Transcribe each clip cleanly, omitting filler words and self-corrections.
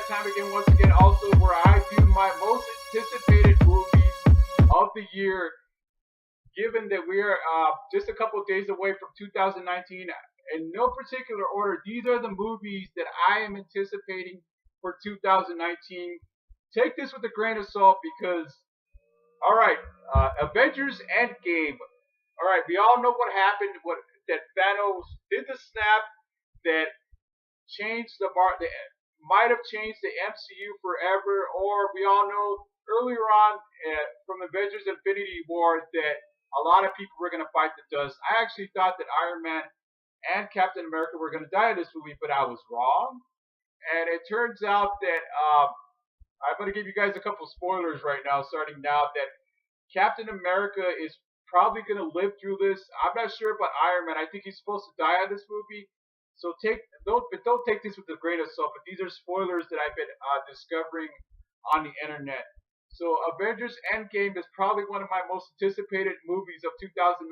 time again, once again, also where I do my most anticipated movies of the year, given that we are just a couple of days away from 2019. In no particular order, these are the movies that I am anticipating for 2019. Take this with a grain of salt because, all right, Avengers Endgame. All right, we all know what happened. What that Thanos did the snap that changed the bar. That might have changed the MCU forever. Or we all know earlier on from Avengers Infinity War that a lot of people were going to fight the dust. I actually thought that Iron Man and Captain America were going to die in this movie, but I was wrong. And it turns out that I'm going to give you guys a couple spoilers right now, starting now, that Captain America is probably going to live through this. I'm not sure about Iron Man. I think he's supposed to die in this movie. So don't take this with a grain of salt. But these are spoilers that I've been discovering on the internet. So Avengers Endgame is probably one of my most anticipated movies of 2019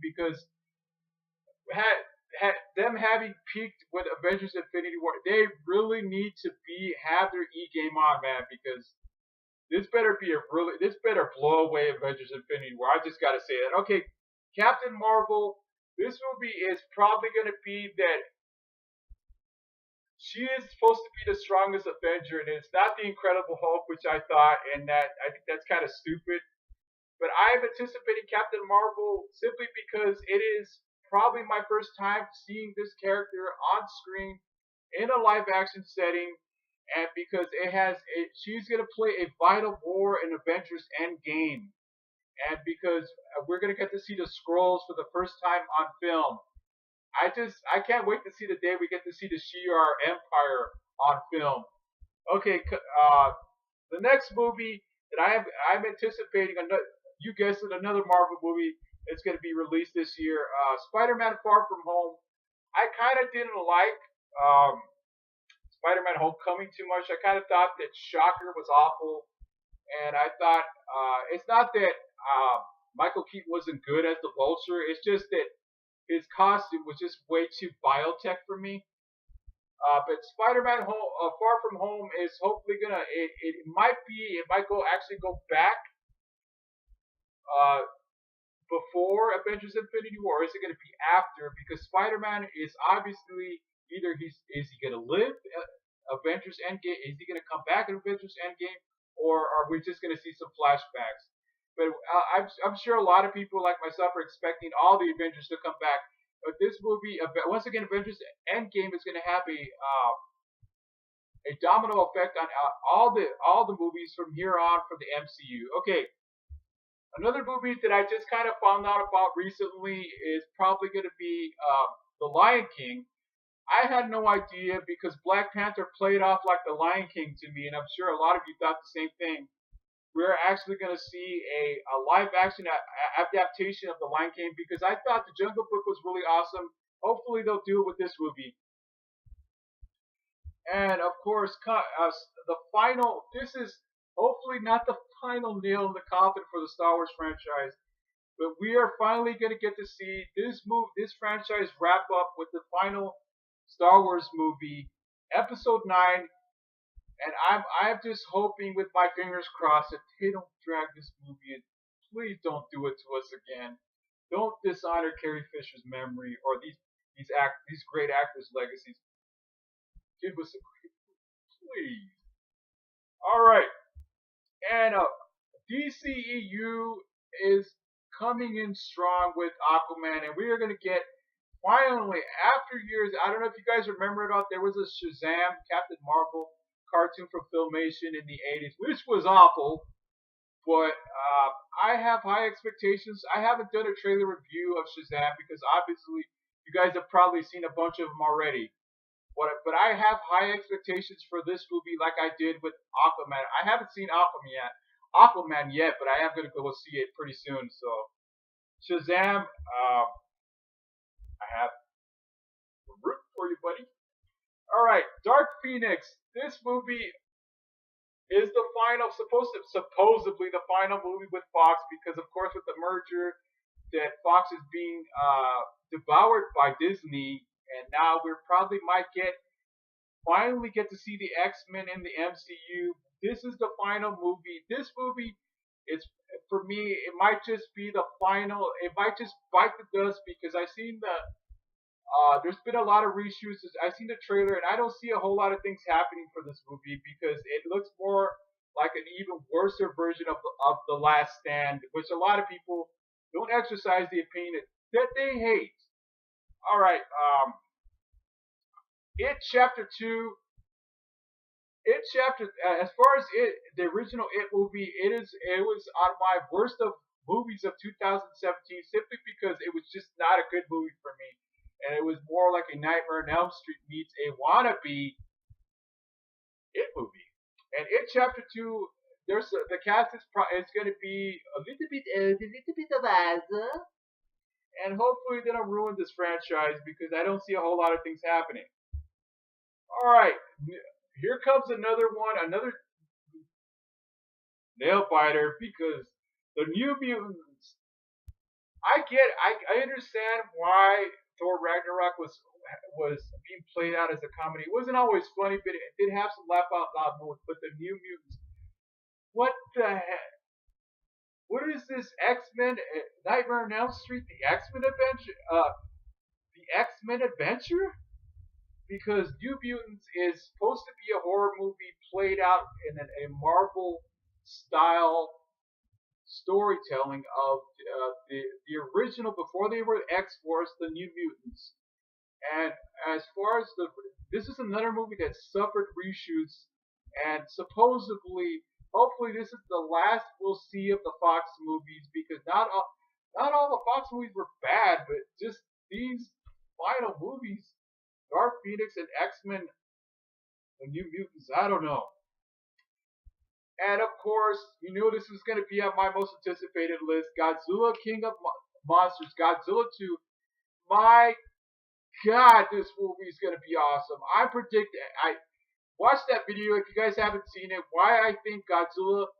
because them having peaked with Avengers Infinity War, they really need to have their E game on, man, because this better blow away Avengers Infinity War. I just gotta say that. Okay, Captain Marvel. This movie is probably gonna be that she is supposed to be the strongest Avenger, and it's not the Incredible Hulk, which I thought, and that I think that's kind of stupid. But I'm anticipating Captain Marvel simply because it is probably my first time seeing this character on screen in a live action setting, and because she's gonna play a vital role in Avengers Endgame, and because we're gonna get to see the Skrulls for the first time on film. I can't wait to see the day we get to see the Shi'ar Empire on film. Okay, the next movie that I'm anticipating, you guessed it, another Marvel movie. It's going to be released this year. Spider-Man: Far From Home. I kind of didn't like Spider-Man: Homecoming too much. I kind of thought that Shocker was awful, and I thought it's not that Michael Keaton wasn't good as the Vulture. It's just that his costume was just way too biotech for me. But Spider-Man: Far From Home is hopefully gonna. It might go back uh, before Avengers Infinity War? Or is it going to be after? Because Spider-Man is obviously either is he going to live Avengers Endgame? Is he going to come back in Avengers Endgame? Or are we just going to see some flashbacks? But I'm sure a lot of people like myself are expecting all the Avengers to come back. But this movie, once again, Avengers Endgame is going to have a domino effect on all the movies from here on for the MCU. Okay, another movie that I just kind of found out about recently is probably going to be The Lion King. I had no idea because Black Panther played off like The Lion King to me, and I'm sure a lot of you thought the same thing. We're actually going to see a live action adaptation of The Lion King because I thought The Jungle Book was really awesome. Hopefully, they'll do it with this movie. And of course, the final. This is hopefully not the final nail in the coffin for the Star Wars franchise, but we are finally going to get to see this franchise wrap up with the final Star Wars movie, Episode 9. And I'm just hoping with my fingers crossed that they don't drag this movie in. Please don't do it to us again. Don't dishonor Carrie Fisher's memory or these great actors' legacies. Give us a please. All right, and DCEU is coming in strong with Aquaman, and we are going to get finally after years. I don't know if you guys remember it. There was a Shazam Captain Marvel cartoon from Filmation in the 80s, which was awful. But I have high expectations. I haven't done a trailer review of Shazam because obviously you guys have probably seen a bunch of them already. But I have high expectations for this movie, like I did with Aquaman. I haven't seen Aquaman yet, but I am gonna go see it pretty soon. So Shazam, I have root for you, buddy. All right, Dark Phoenix. This movie is supposedly the final movie with Fox because, of course, with the merger, that Fox is being devoured by Disney, and now we probably might get finally get to see the X-Men in the MCU. This is the final movie. This movie is, for me, it might just be the final. It might just bite the dust because I've seen there's been a lot of reshoots. I've seen the trailer, and I don't see a whole lot of things happening for this movie because it looks more like an even worse version of the Last Stand, which a lot of people don't exercise the opinion that they hate. All right, It Chapter 2. It Chapter, as far as the original It movie, it was on my worst of movies of 2017 simply because it was just not a good movie for me, and it was more like a Nightmare on Elm Street meets a wannabe It movie. And It Chapter 2, the cast is going to be a little bit of Azza, and hopefully they don't ruin this franchise because I don't see a whole lot of things happening. All right, here comes another one, another nail biter because the New Mutants. I understand why Thor Ragnarok was being played out as a comedy. It wasn't always funny, but it did have some laugh out loud moments. But the New Mutants, what the heck? What is this X-Men Nightmare on Elm Street? The X-Men Adventure? The X-Men Adventure? Because New Mutants is supposed to be a horror movie played out in a Marvel style storytelling of the original before they were X-Force, the New Mutants. And as far as this is another movie that suffered reshoots, and supposedly, hopefully, this is the last we'll see of the Fox movies because not all the Fox movies were bad, but just these final movies, Dark Phoenix and X-Men, the New Mutants, I don't know. And of course, you knew this was going to be on my most anticipated list, Godzilla King of Monsters, Godzilla 2. My God, this movie is going to be awesome. I watched that video if you guys haven't seen it. Why I think Godzilla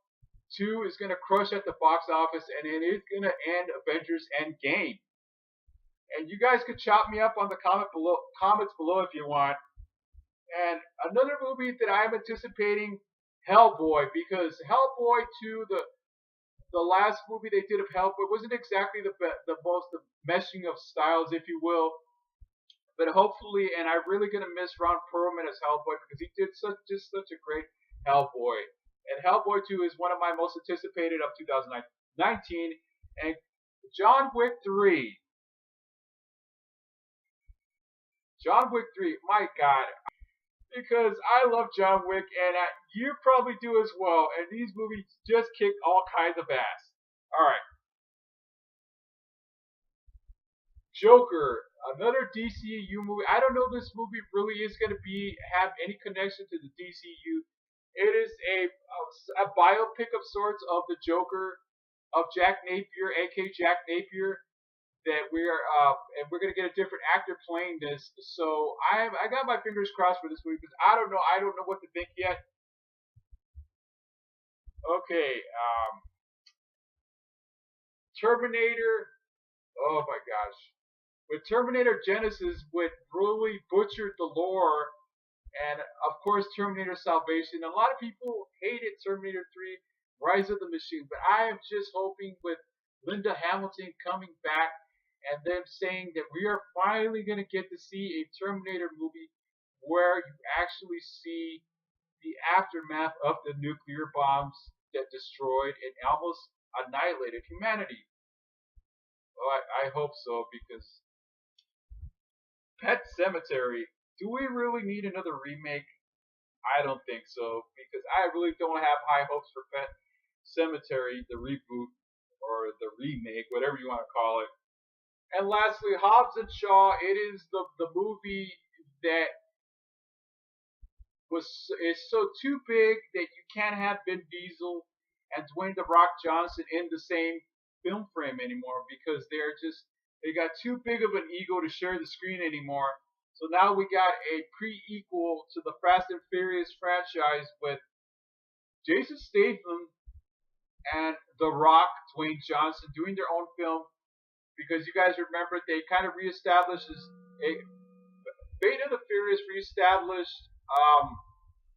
2 is going to crush at the box office and it is going to end Avengers Endgame. And you guys could chop me up on the comments below if you want. And another movie that I'm anticipating, Hellboy, because Hellboy 2, the last movie they did of Hellboy wasn't exactly the most meshing of styles, if you will. But hopefully, and I'm really gonna miss Ron Perlman as Hellboy because he did just such a great Hellboy. And Hellboy 2 is one of my most anticipated of 2019. And John Wick 3. John Wick 3, my God. Because I love John Wick, and you probably do as well. And these movies just kick all kinds of ass. Alright. Joker, another DCU movie. I don't know if this movie really is going to have any connection to the DCU. It is a biopic of sorts of the Joker, of Jack Napier, aka Jack Napier. That and we're gonna get a different actor playing this. So I got my fingers crossed for this movie because I don't know what to think yet. Okay, Terminator. Oh my gosh, with Terminator Genesis, with really butchered the lore, and of course Terminator Salvation. A lot of people hated Terminator 3, Rise of the Machine, but I am just hoping with Linda Hamilton coming back. And them saying that we are finally going to get to see a Terminator movie where you actually see the aftermath of the nuclear bombs that destroyed and almost annihilated humanity. Well, I hope so because Pet Sematary, do we really need another remake? I don't think so because I really don't have high hopes for Pet Sematary, the reboot or the remake, whatever you want to call it. And lastly, Hobbs and Shaw. It is the movie that is so too big that you can't have Vin Diesel and Dwayne The Rock Johnson in the same film frame anymore because they got too big of an ego to share the screen anymore. So now we got a pre-equal to the Fast and Furious franchise with Jason Statham and The Rock, Dwayne Johnson doing their own film. Because you guys remember they kind of reestablished Fate of the Furious reestablished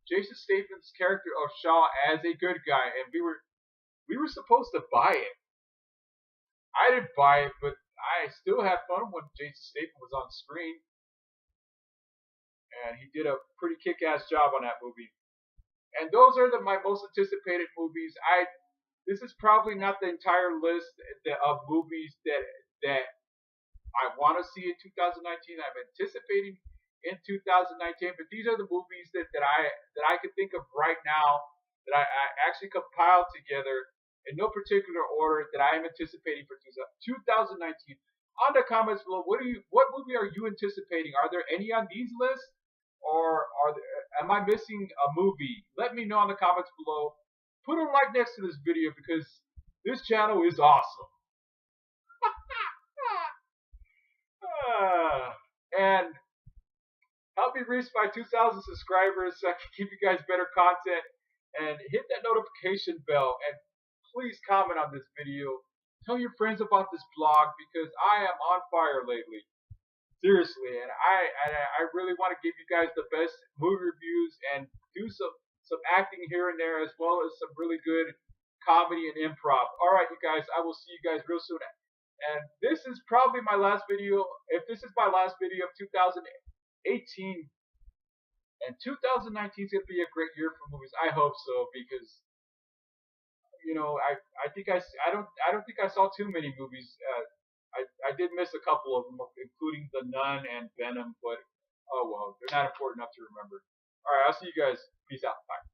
Jason Statham's character of Shaw as a good guy, and we were supposed to buy it. I didn't buy it, but I still had fun when Jason Statham was on screen, and he did a pretty kick-ass job on that movie. And those are my most anticipated movies. This is probably not the entire list of movies that I want to see in 2019. I'm anticipating in 2019, but these are the movies that I can think of right now that I actually compiled together in no particular order that I am anticipating for 2019. On the comments below, what movie are you anticipating? Are there any on these lists, or am I missing a movie? Let me know in the comments below. Put a like next to this video because this channel is awesome. And help me reach my 2,000 subscribers so I can give you guys better content. And hit that notification bell. And please comment on this video. Tell your friends about this vlog because I am on fire lately. Seriously, and I really want to give you guys the best movie reviews and do some acting here and there as well as some really good comedy and improv. All right, you guys, I will see you guys real soon. And this is probably my last video. If this is my last video of 2018, and 2019 is gonna be a great year for movies. I hope so because I think I don't think I saw too many movies. I did miss a couple of them, including The Nun and Venom, but oh well, they're not important enough to remember. All right, I'll see you guys. Peace out. Bye.